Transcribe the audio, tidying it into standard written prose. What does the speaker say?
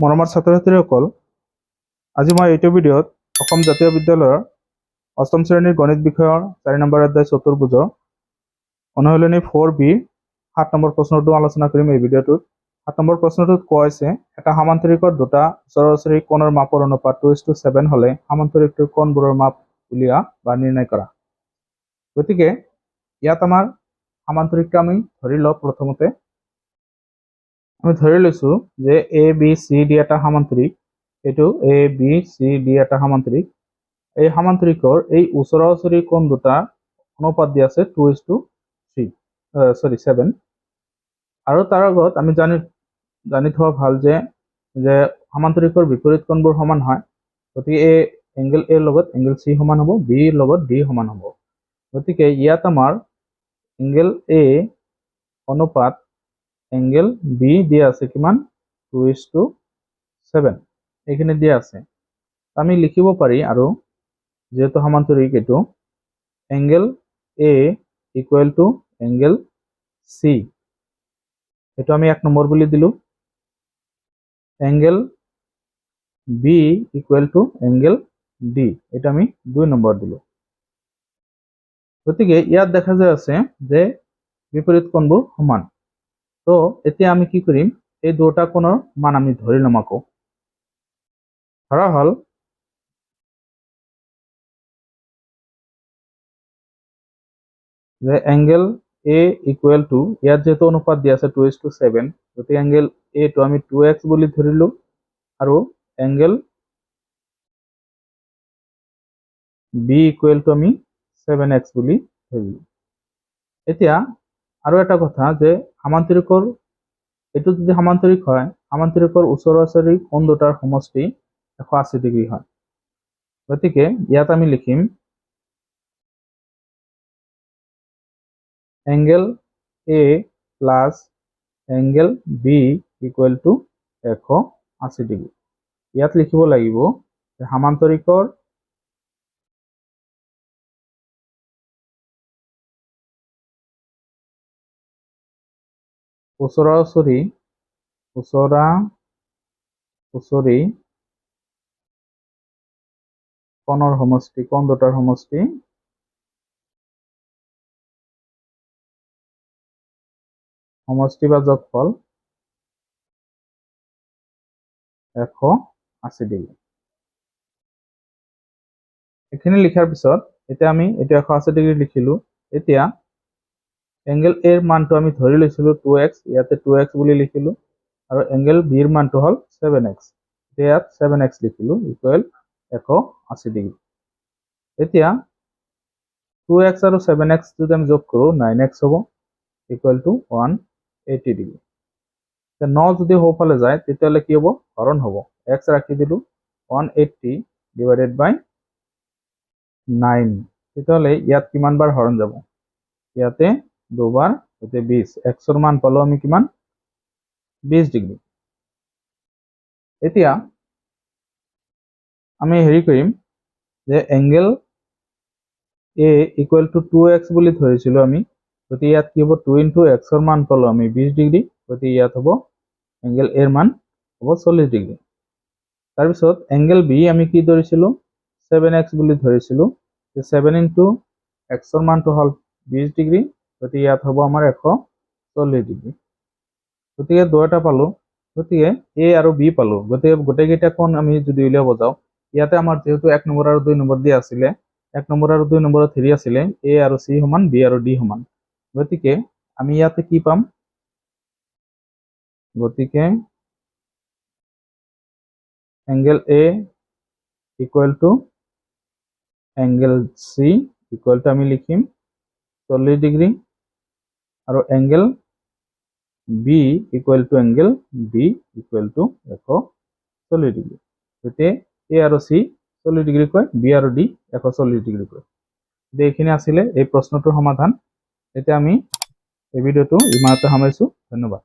মৰমৰ ছাত্ৰ-ছাত্ৰীসকল, আজি মই এইটো ভিডিঅ'ত অসম জাতীয় বিদ্যালয়ৰ অষ্টম শ্ৰেণীৰ গণিত বিষয়ৰ 4 নম্বৰ অধ্যায় চতুৰ্ভুজৰ অনুশীলনী 4B 7 নম্বৰ প্ৰশ্নটো আলোচনা কৰিম এই ভিডিঅ'টোত। 7 নম্বৰ প্ৰশ্নটোত কোৱা হৈছে এটা সামান্তৰিকৰ দুটা ওচৰা-ওচৰি কোণৰ মাপৰ অনুপাত 2:7 হ'লে সামান্তৰিকটোৰ কোণবোৰৰ মাপ উলিওৱা বা নিৰ্ণয় কৰা। গতিকে ইয়াত আমাৰ সামান্তৰিকটো আমি ধৰি লওঁ। প্ৰথমতে আমি ধৰি লৈছো যে ABCD এটা সামান্তৰিক, এইটো ABCD এটা সামান্তৰিক। এই সামান্তৰিকৰ এই ওচৰা-ওচৰি কোণ দুটা অনুপাত দিয়া আছে 2:7 আৰু তাৰ আগত আমি জানি থোৱা ভাল যে সামান্তৰিকৰ বিপৰীত কোণবোৰ সমান হয়। গতিকে এংগল A লগত এংগল C সমান হ'ব, B লগত D সমান হ'ব। গতিকে ইয়াত আমাৰ এংগল A অনুপাত এংগল B দিয়া আছে কিমান 2:7 এইখিনি দিয়া আছে। আমি লিখিব পাৰি আৰু যেহেতু সামান্তৰিক এইটো angle A equal to angle C, এইটো আমি 1 নম্বৰ বুলি দিলো। Angle B equal to angle D, এটা আমি 2 নম্বৰ দিলো। গতিকে ইয়াত দেখা যায় আছে যে বিপৰীত কোণবোৰ সমান। তো এতিয়া আমি কি কৰিম, এই দুটা কোণৰ মান আমি ধৰি লম। আকৌ ধৰা হল যে এংগল A ইকুৱেল টু ইয়াত যেহেতু অনুপাত দিয়া আছে 2:7, গতিকে এংগল A টো আমি 2x বুলি ধৰিলো আৰু এংগল B ইকুৱেল টু আমি 7x বুলি ধৰিলো। এতিয়া আৰু এটা কথা যে সামান্তৰিকৰ এইটো যদি সামান্তৰিক হয়, সামান্তৰিকৰ ওচৰা-ওচৰি কোণ দুটাৰ সমষ্টি 180 ডিগ্ৰী হয়। গতিকে ইয়াত আমি লিখিম angle A plus angle B equal to 180 degree. ইয়াত লিখিব লাগিব যে সামান্তৰিকৰ ওচৰা-ওচৰি কোণৰ সমষ্টি, কোণ দুটাৰ সমষ্টি বা যোগফল 180 ডিগ্ৰী। এইখিনি লিখাৰ পিছত এতিয়া আমি এইটো 180 ডিগ্ৰী লিখিলো। এতিয়া এংগল A ৰ মানটো আমি ধৰি লৈছিলো 2x, ইয়াতে 2x বুলি লিখিলো আৰু এংগল B ৰ মানটো হল 7x, ইয়াত 7x লিখিলো ইকুৱেল 180 ডিগ্ৰী। এতিয়া 2x আৰু 7x যদি আমি যোগ কৰো 9x হ'ব ইকুৱেল টু 180 ডিগ্ৰী। 9 যদি সোঁফালে যায় তেতিয়াহ'লে কি হ'ব, হৰণ হ'ব। x ৰাখি দিলো 180 ডিভাইডেড বাই 9, তেতিয়াহ'লে ইয়াত কিমান বাৰ হৰণ যাব, ইয়াতে দুবাৰ, গতিকে 20। x ৰ মান পালো আমি কিমান 20 ডিগ্ৰী। এতিয়া আমি হেৰি কৰিম যে angle A equal to 2x বুলি ধৰিছিলো আমি, গতিকে ইয়াত কি হ'ব 2 into x ৰ মান পালো আমি 20 ডিগ্ৰী, গতিকে ইয়াত হ'ব এংগল A ৰ মান হ'ব 40 ডিগ্ৰী। তাৰপিছত এংগল B আমি কি ধৰিছিলো 7x বুলি ধৰিছিলো, 7 into x ৰ মানটো হ'ল 20 ডিগ্ৰী, গতিকে ইয়াত হ'ব আমাৰ 140 ডিগ্ৰী। গতিকে দুটা পালো, গতিকে A আৰু B পালো। গতিকে গোটেইকেইটা কোণ আমি যদি উলিয়াব যাওঁ, ইয়াতে আমাৰ যেহেতু 1 নম্বৰ আৰু 2 নম্বৰ দিয়া আছিলে, 1 নম্বৰ আৰু 2 নম্বৰত হেৰি আছিলে A আৰু C সমান, B আৰু D সমান। গতিকে আমি ইয়াতে কি পাম, গতিকে angle A equal to angle C equal to আমি লিখিম 40 ডিগ্ৰী আৰু angle B equal to angle D equal to 140 degree. গতিকে A আৰু C 40 ডিগ্ৰী কয়, B আৰু D 140 ডিগ্ৰী কয়। এইখিনি আছিলে এই প্ৰশ্নটোৰ সমাধান। এতিয়া আমি এই ভিডিঅ'টো ইমানতে সামৰিছো। ধন্যবাদ।